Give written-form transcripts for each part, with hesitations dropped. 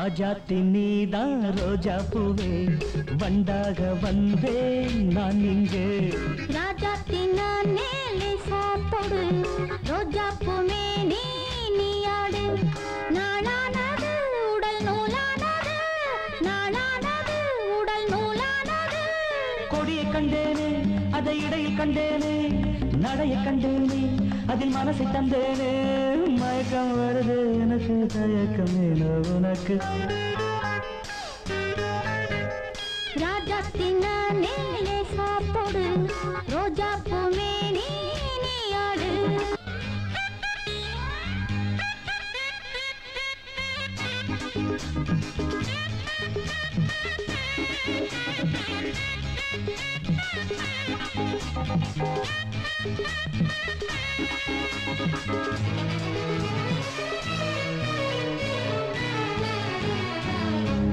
ராஜாத்தி நீதான் ரோஜா பூவே வண்டாக வந்தேன் நான் இங்கு ராஜாத்தி நானே லேசா தொடு ரோஜா பூமே நீயாடு நாளானது உடல் நூலானது நாளானது உடல் நூலானது கொடியை கண்டேனே அதை இடையில் கண்டேனே நடைய கண்டேனே அதில் மனசை தந்தேனே மயக்கம் வருது எனக்கு தயக்கமேனோ உனக்கு ராஜாத்தி நானே லேசா தொடு ரோஜா பூமே நீயாடு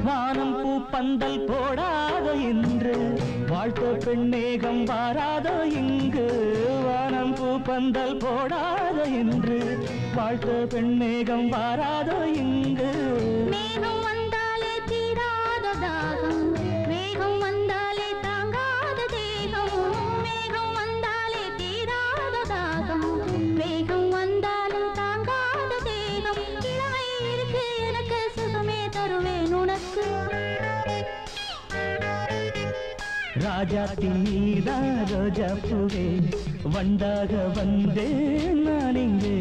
வானம் பூ பந்தல் போடாதோ என்று வாழ்த்த பெண்ணேகம் வாராதோ இங்கு வானம் பூ பந்தல் போடாதோ என்று வாழ்த்த பெண்ணேகம் வாராதோ இங்கு மேகம் வந்தாலே தீராத தாகம் மேகம் வந்தாலே தாங்காத தேகம் மேகம் வந்தாலே தீராத தாகம் மேகம் வந்தாலும் தாங்காத தேகம் இளமை இருக்கு எனக்கு சுகமே தருவேன் உனக்கு ராஜாத்தி நீதான் ரோஜா பூவே வண்டாக வந்தேன் நான் இங்கே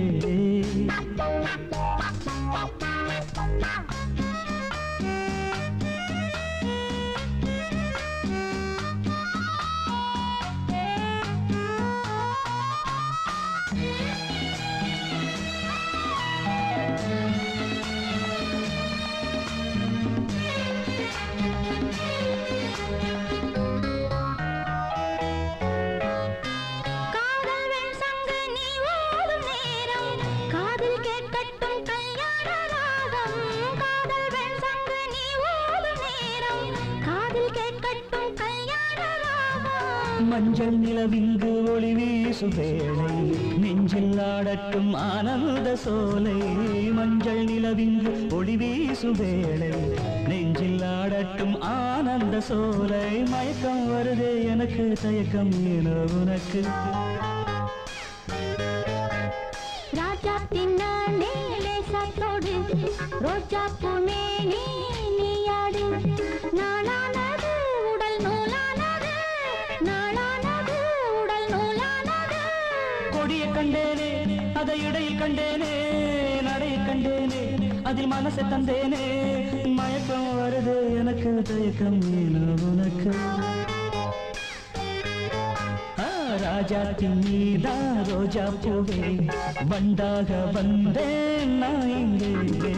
மஞ்சள் நிலவிங்கு ஒளி வீசும் வேளை நெஞ்சில் ஆடட்டும் ஆனந்த சோலை மஞ்சள் நிலவிங்கு ஒளி வீசும் வேளை நெஞ்சில் ஆடட்டும் ஆனந்த சோலை மயக்கம் வருதே எனக்கு தயக்கம் ஏனோ உனக்கு ராஜாத்தி நானே லேசா தொடு ரோஜா பூமே நீயாடு நாளானது உடல் நூலானது நாளானது உடல் நூலானது கொடியை கண்டேனே அதை இடையில் கண்டேனே நடைய கண்டேனே அதில் மனசை தந்தேனே மயக்கம் வருது எனக்கு தயக்கம் ஏனோ உனக்கு ராஜாத்தி நீதான் ரோஜா பூவே வண்டாக வந்தேன் நான் இங்கே